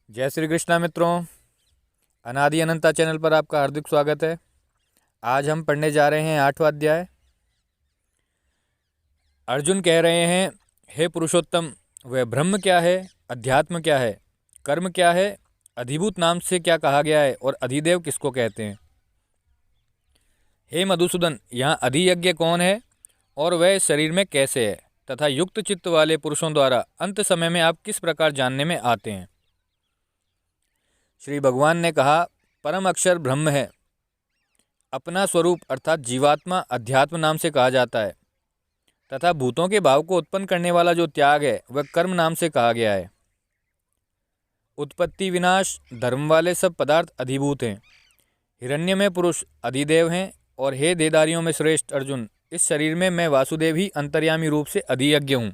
जय श्री कृष्णा मित्रों, अनादि अनंता चैनल पर आपका हार्दिक स्वागत है। आज हम पढ़ने जा रहे हैं 8वां अध्याय। अर्जुन कह रहे हैं, हे पुरुषोत्तम, वह ब्रह्म क्या है, अध्यात्म क्या है, कर्म क्या है, अधिभूत नाम से क्या कहा गया है और अधिदेव किसको कहते हैं। हे मधुसूदन, यहाँ अधियज्ञ कौन है और वह इस शरीर में कैसे है, तथा युक्त चित्त वाले पुरुषों द्वारा अंत समय में आप किस प्रकार जानने में आते हैं। श्री भगवान ने कहा, परम अक्षर ब्रह्म है। अपना स्वरूप अर्थात जीवात्मा अध्यात्म नाम से कहा जाता है, तथा भूतों के भाव को उत्पन्न करने वाला जो त्याग है वह कर्म नाम से कहा गया है। उत्पत्ति विनाश धर्म वाले सब पदार्थ अधिभूत हैं। हिरण्य में पुरुष अधिदेव हैं। और हे देदारियों में श्रेष्ठ अर्जुन, इस शरीर में मैं वासुदेव ही अंतर्यामी रूप से अधियज्ञ हूँ।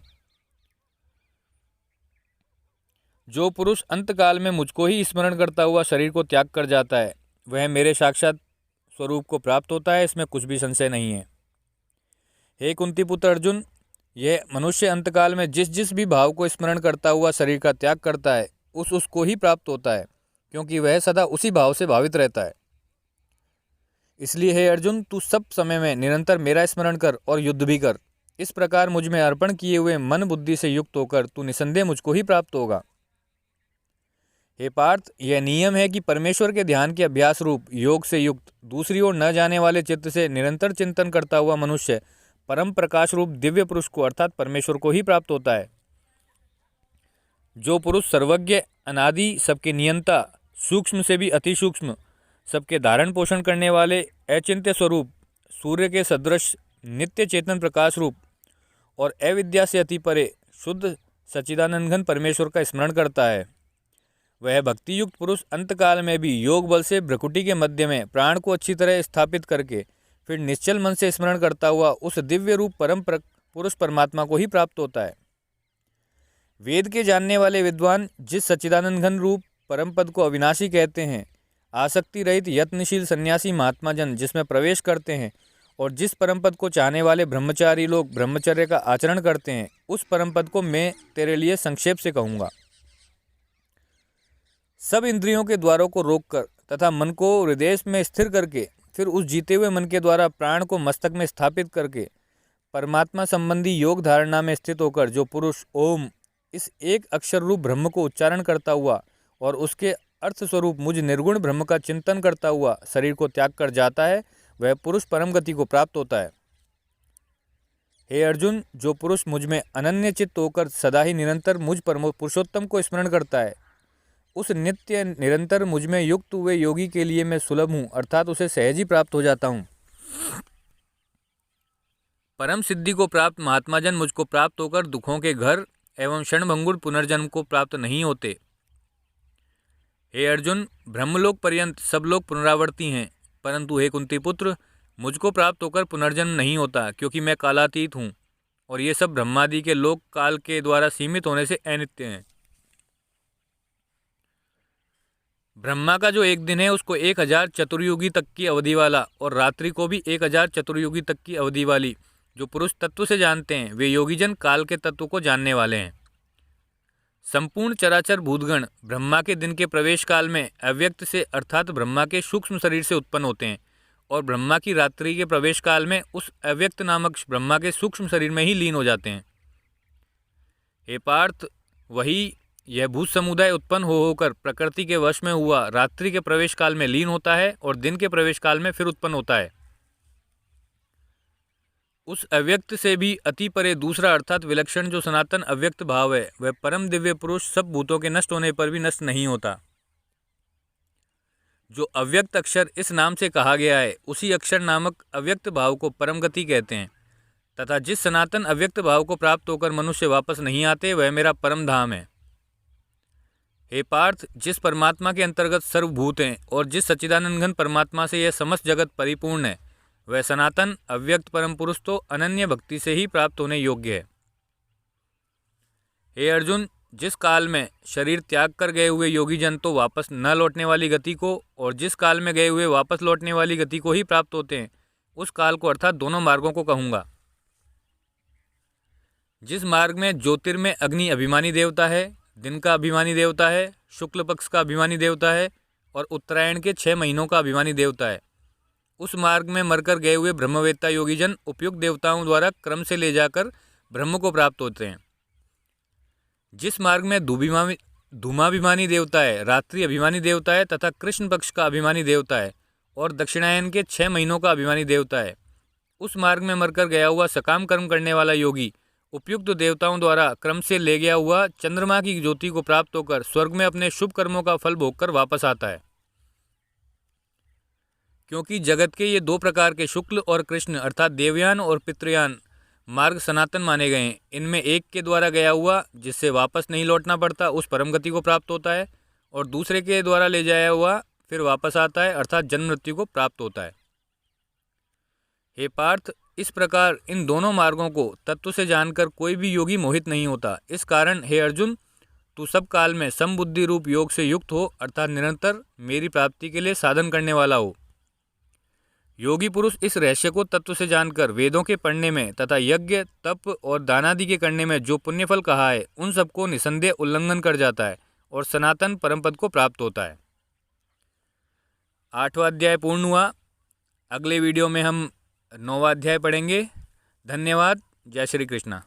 जो पुरुष अंतकाल में मुझको ही स्मरण करता हुआ शरीर को त्याग कर जाता है वह मेरे साक्षात स्वरूप को प्राप्त होता है, इसमें कुछ भी संशय नहीं है। हे कुंती पुत्र अर्जुन, यह मनुष्य अंतकाल में जिस जिस भी भाव को स्मरण करता हुआ शरीर का त्याग करता है उसको ही प्राप्त होता है, क्योंकि वह सदा उसी भाव से भावित रहता है। इसलिए हे अर्जुन, तू सब समय में निरंतर मेरा स्मरण कर और युद्ध भी कर। इस प्रकार मुझ में अर्पण किए हुए मन बुद्धि से युक्त होकर तू निसंदेह मुझको ही प्राप्त होगा। हे पार्थ, यह नियम है कि परमेश्वर के ध्यान के अभ्यास रूप योग से युक्त दूसरी ओर न जाने वाले चित्त से निरंतर चिंतन करता हुआ मनुष्य परम प्रकाश रूप दिव्य पुरुष को अर्थात परमेश्वर को ही प्राप्त होता है। जो पुरुष सर्वज्ञ, अनादि, सबके नियंता, सूक्ष्म से भी अति सूक्ष्म, सबके धारण पोषण करने वाले अचिंत्य स्वरूप, सूर्य के सदृश नित्य चेतन प्रकाश रूप और अविद्या से अति परे शुद्ध सच्चिदानंद घन परमेश्वर का स्मरण करता है, वह भक्ति युक्त पुरुष अंतकाल में भी योग बल से भ्रकुटी के मध्य में प्राण को अच्छी तरह स्थापित करके फिर निश्चल मन से स्मरण करता हुआ उस दिव्य रूप परम पुरुष परमात्मा को ही प्राप्त होता है। वेद के जानने वाले विद्वान जिस सच्चिदानंद घन रूप परम पद को अविनाशी कहते हैं, आसक्ति रहित यत्नशील सन्यासी महात्मा जन जिसमें प्रवेश करते हैं और जिस परम पद को चाहने वाले ब्रह्मचारी लोग ब्रह्मचर्य का आचरण करते हैं, उस परम पद को मैं तेरे लिए संक्षेप से कहूँगा। सब इंद्रियों के द्वारों को रोककर तथा मन को हृदय में स्थिर करके फिर उस जीते हुए मन के द्वारा प्राण को मस्तक में स्थापित करके परमात्मा संबंधी योग धारणा में स्थित होकर जो पुरुष ओम इस एक अक्षर रूप ब्रह्म को उच्चारण करता हुआ और उसके अर्थ स्वरूप मुझ निर्गुण ब्रह्म का चिंतन करता हुआ शरीर को त्याग कर जाता है, वह पुरुष परम गति को प्राप्त होता है। हे अर्जुन, जो पुरुष मुझ में अनन्य चित्त होकर सदा ही निरंतर मुझ पुरुषोत्तम को स्मरण करता है, उस नित्य निरंतर मुझ में युक्त हुए योगी के लिए मैं सुलभ हूँ, अर्थात उसे सहज ही प्राप्त हो जाता हूँ। परम सिद्धि को प्राप्त महात्मा जन मुझको प्राप्त होकर दुखों के घर एवं क्षणभंगुर पुनर्जन्म को प्राप्त नहीं होते। हे अर्जुन, ब्रह्मलोक पर्यंत सब लोग पुनरावर्ती हैं, परंतु हे कुंती पुत्र, मुझको प्राप्त होकर पुनर्जन्म नहीं होता, क्योंकि मैं कालातीत हूँ और ये सब ब्रह्मादि के लोक काल के द्वारा सीमित होने से अनित्य हैं। ब्रह्मा का जो एक दिन है उसको 1000 चतुर्युगी तक की अवधि वाला और रात्रि को भी 1000 चतुर्युगी तक की अवधि वाली जो पुरुष तत्व से जानते हैं, वे योगीजन काल के तत्व को जानने वाले हैं। संपूर्ण चराचर भूतगण ब्रह्मा के दिन के प्रवेश काल में अव्यक्त से अर्थात ब्रह्मा के सूक्ष्म शरीर से उत्पन्न होते हैं और ब्रह्मा की रात्रि के प्रवेश काल में उस अव्यक्त नामक ब्रह्मा के सूक्ष्म शरीर में ही लीन हो जाते हैं। हे पार्थ, वही यह भूत समुदाय उत्पन्न हो होकर प्रकृति के वश में हुआ रात्रि के प्रवेश काल में लीन होता है और दिन के प्रवेश काल में फिर उत्पन्न होता है। उस अव्यक्त से भी अति परे दूसरा अर्थात विलक्षण जो सनातन अव्यक्त भाव है, वह परम दिव्य पुरुष सब भूतों के नष्ट होने पर भी नष्ट नहीं होता। जो अव्यक्त अक्षर इस नाम से कहा गया है, उसी अक्षर नामक अव्यक्त भाव को परम गति कहते हैं, तथा जिस सनातन अव्यक्त भाव को प्राप्त होकर मनुष्य वापस नहीं आते, वह मेरा परम धाम है। हे पार्थ, जिस परमात्मा के अंतर्गत सर्वभूत हैं और जिस सच्चिदानंद घन परमात्मा से यह समस्त जगत परिपूर्ण है, वह सनातन अव्यक्त परम पुरुष तो अनन्य भक्ति से ही प्राप्त होने योग्य है। हे अर्जुन, जिस काल में शरीर त्याग कर गए हुए योगी जन तो वापस न लौटने वाली गति को और जिस काल में गए हुए वापस लौटने वाली गति को ही प्राप्त होते हैं, उस काल को अर्थात दोनों मार्गों को कहूँगा। जिस मार्ग में ज्योतिर्मय अग्नि अभिमानी देवता है, दिन का अभिमानी देवता है, शुक्ल पक्ष का अभिमानी देवता है और उत्तरायण के 6 महीनों का अभिमानी देवता है। उस मार्ग में मरकर गए हुए ब्रह्मवेत्ता योगीजन उपयुक्त देवताओं द्वारा क्रम से ले जाकर ब्रह्म को प्राप्त होते हैं। जिस मार्ग में धूमाभिमानी देवता है, रात्रि अभिमानी देवता है तथा कृष्ण पक्ष का अभिमानी देवता है और दक्षिणायन के 6 महीनों का अभिमानी देवता है, उस मार्ग में मरकर गया हुआ सकाम कर्म करने वाला योगी उपयुक्त देवताओं द्वारा क्रम से ले गया हुआ चंद्रमा की ज्योति को प्राप्त होकर स्वर्ग में अपने शुभ कर्मों का फल भोगकर वापस आता है। क्योंकि जगत के ये 2 प्रकार के शुक्ल और कृष्ण अर्थात देवयान और पितृयान मार्ग सनातन माने गए हैं, इनमें एक के द्वारा गया हुआ जिससे वापस नहीं लौटना पड़ता उस परम गति को प्राप्त होता है और दूसरे के द्वारा ले जाया हुआ फिर वापस आता है अर्थात जन्म मृत्यु को प्राप्त होता है। हे पार्थ, इस प्रकार इन दोनों मार्गों को तत्व से जानकर कोई भी योगी मोहित नहीं होता। इस कारण हे अर्जुन, तू सब काल में समबुद्धि रूप योग से युक्त हो अर्थात निरंतर मेरी प्राप्ति के लिए साधन करने वाला हो। योगी पुरुष इस रहस्य को तत्व से जानकर वेदों के पढ़ने में तथा यज्ञ तप और दानादि के करने में जो पुण्यफल कहा है उन सबको निसंदेह उल्लंघन कर जाता है और सनातन परमपद को प्राप्त होता है। 8वां अध्याय पूर्ण हुआ। अगले वीडियो में हम 9वां अध्याय पढ़ेंगे। धन्यवाद। जय श्री कृष्णा।